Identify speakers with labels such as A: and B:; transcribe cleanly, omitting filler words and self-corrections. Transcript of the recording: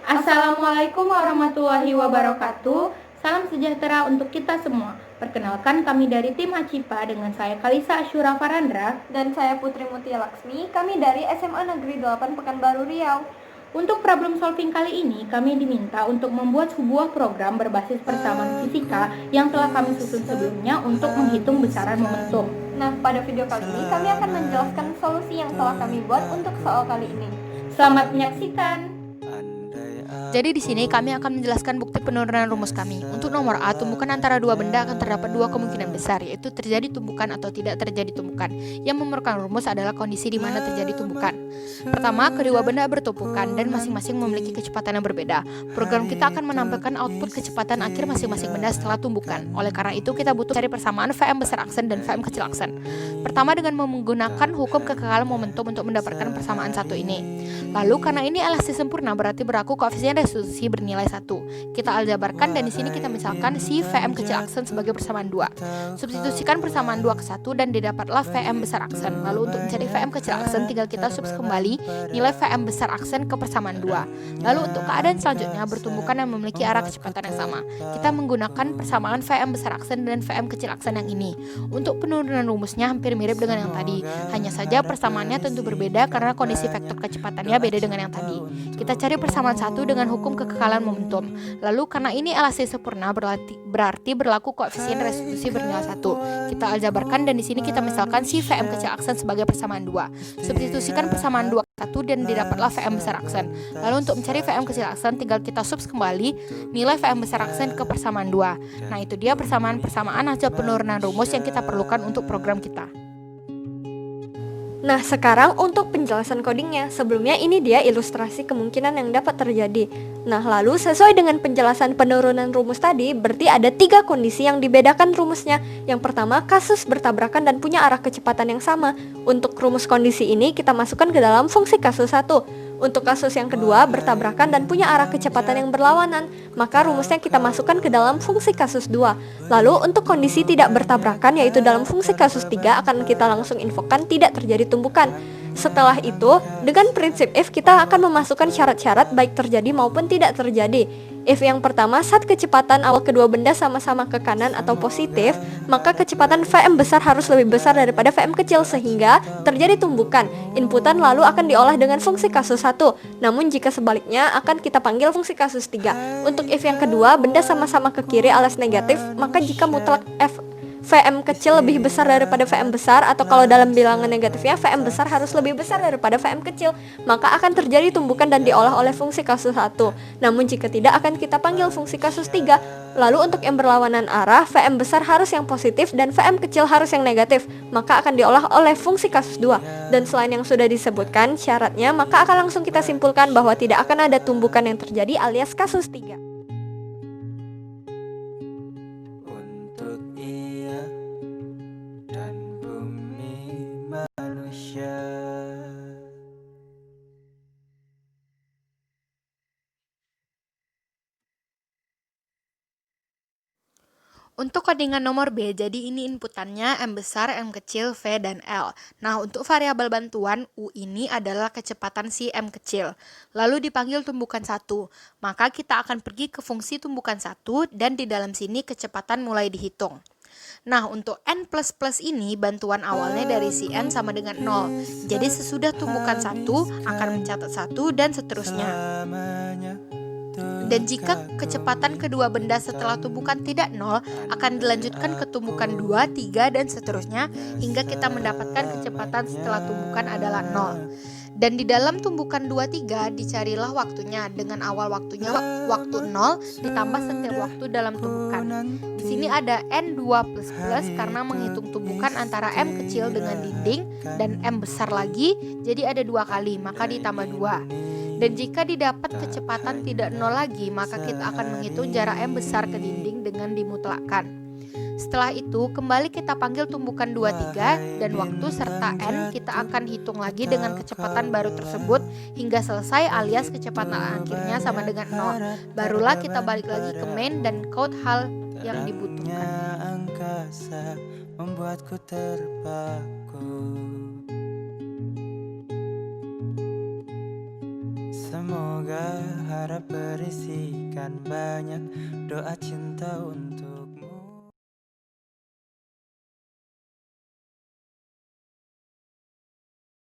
A: Assalamualaikum warahmatullahi wabarakatuh. Salam sejahtera untuk kita semua. Perkenalkan, kami dari tim Acipa dengan saya Kalisa Asyura Farandra
B: dan saya Putri Mutia Laksmi. Kami dari SMA Negeri 8 Pekanbaru Riau.
A: Untuk problem solving kali ini, kami diminta untuk membuat sebuah program berbasis persamaan fisika yang telah kami susun sebelumnya untuk menghitung besaran momentum.
B: Nah, pada video kali ini kami akan menjelaskan solusi yang telah kami buat untuk soal kali ini.
A: Selamat menyaksikan.
C: Jadi di sini kami akan menjelaskan bukti penurunan rumus kami. Untuk nomor A, tumbukan antara dua benda akan terdapat dua kemungkinan besar, yaitu terjadi tumbukan atau tidak terjadi tumbukan. Yang memerlukan rumus adalah kondisi di mana terjadi tumbukan. Pertama, kedua benda bertumpukan dan masing-masing memiliki kecepatan yang berbeda. Program kita akan menampilkan output kecepatan akhir masing-masing benda setelah tumbukan. Oleh karena itu, kita butuh cari persamaan Vm besar aksen dan Vm kecil aksen. Pertama, dengan menggunakan hukum kekekalan momentum untuk mendapatkan persamaan satu ini. Lalu, karena ini elastisi sempurna, berarti berlaku koefisien restitusi bernilai 1. Kita aljabarkan dan di sini kita misalkan si Vm kecil aksen sebagai persamaan 2. Substitusikan persamaan 2 ke 1 dan didapatlah Vm besar aksen. Lalu untuk mencari Vm kecil aksen tinggal kita subs kembali nilai Vm besar aksen ke persamaan 2. Lalu untuk keadaan selanjutnya bertumbukan yang memiliki arah kecepatan yang sama. Kita menggunakan persamaan Vm besar aksen dan Vm kecil aksen yang ini. Untuk penurunan rumusnya hampir mirip dengan yang tadi. Hanya saja persamaannya tentu berbeda karena kondisi vektor kecepatannya beda dengan yang tadi. Kita cari persamaan 1 dengan hukum kekekalan momentum. Lalu karena ini elastisi sempurna berarti berlaku koefisien restitusi bernilai 1. Kita aljabarkan dan di sini kita misalkan si Vm kecil aksen sebagai persamaan 2. Substitusikan persamaan 2 ke 1 dan didapatlah Vm besar aksen. Lalu untuk mencari Vm kecil aksen tinggal kita subs kembali nilai Vm besar aksen ke persamaan 2. Nah, itu dia persamaan hasil penurunan rumus yang kita perlukan untuk program kita.
B: Nah, sekarang untuk penjelasan codingnya. Sebelumnya ini dia ilustrasi kemungkinan yang dapat terjadi. Nah, lalu sesuai dengan penjelasan penurunan rumus tadi, berarti ada 3 kondisi yang dibedakan rumusnya. Yang pertama, kasus bertabrakan dan punya arah kecepatan yang sama. Untuk rumus kondisi ini kita masukkan ke dalam fungsi kasus 1. Untuk kasus yang kedua, bertabrakan dan punya arah kecepatan yang berlawanan, maka rumusnya kita masukkan ke dalam fungsi kasus 2. Lalu untuk kondisi tidak bertabrakan, yaitu dalam fungsi kasus 3, akan kita langsung infokan tidak terjadi tumbukan. Setelah itu, dengan prinsip if kita akan memasukkan syarat-syarat baik terjadi maupun tidak terjadi. If yang pertama, saat kecepatan awal kedua benda sama-sama ke kanan atau positif, maka kecepatan Vm besar harus lebih besar daripada Vm kecil sehingga terjadi tumbukan. Inputan lalu akan diolah dengan fungsi kasus 1. Namun jika sebaliknya akan kita panggil fungsi kasus 3. Untuk if yang kedua, benda sama-sama ke kiri alias negatif, maka jika mutlak Vm kecil lebih besar daripada Vm besar, atau kalau dalam bilangan negatifnya Vm besar harus lebih besar daripada Vm kecil, maka akan terjadi tumbukan dan diolah oleh fungsi kasus 1. Namun jika tidak, akan kita panggil fungsi kasus 3. Lalu untuk yang berlawanan arah, Vm besar harus yang positif dan Vm kecil harus yang negatif, maka akan diolah oleh fungsi kasus 2. Dan selain yang sudah disebutkan syaratnya, maka akan langsung kita simpulkan bahwa tidak akan ada tumbukan yang terjadi alias kasus 3.
C: Untuk codingan nomor B, jadi ini inputannya M besar, M kecil, V, dan L. Nah, untuk variabel bantuan, U ini adalah kecepatan si M kecil. Lalu dipanggil tumbukan 1. Maka kita akan pergi ke fungsi tumbukan 1 dan di dalam sini kecepatan mulai dihitung. Nah, untuk N++ ini bantuan awalnya dari si N sama dengan 0. Jadi sesudah tumbukan 1 akan mencatat 1 dan seterusnya. Dan jika kecepatan kedua benda setelah tumbukan tidak 0, akan dilanjutkan ke tumbukan 2, 3, dan seterusnya hingga kita mendapatkan kecepatan setelah tumbukan adalah 0. Dan di dalam tumbukan 2, 3 dicarilah waktunya dengan awal waktunya waktu 0 ditambah setiap waktu dalam tumbukan. Di sini ada N2++ karena menghitung tumbukan antara M kecil dengan dinding dan M besar lagi, jadi ada 2 kali, maka ditambah 2. Dan jika didapat kecepatan tidak 0 lagi, maka kita akan menghitung jarak M besar ke dinding dengan dimutlakkan. Setelah itu, kembali kita panggil tumbukan 2, 3, dan waktu serta N kita akan hitung lagi dengan kecepatan baru tersebut hingga selesai alias kecepatan akhirnya sama dengan 0. Barulah kita balik lagi ke main dan code hal yang dibutuhkan. Membuatku terpaku. Semoga
D: harap berisikan banyak doa cinta untuk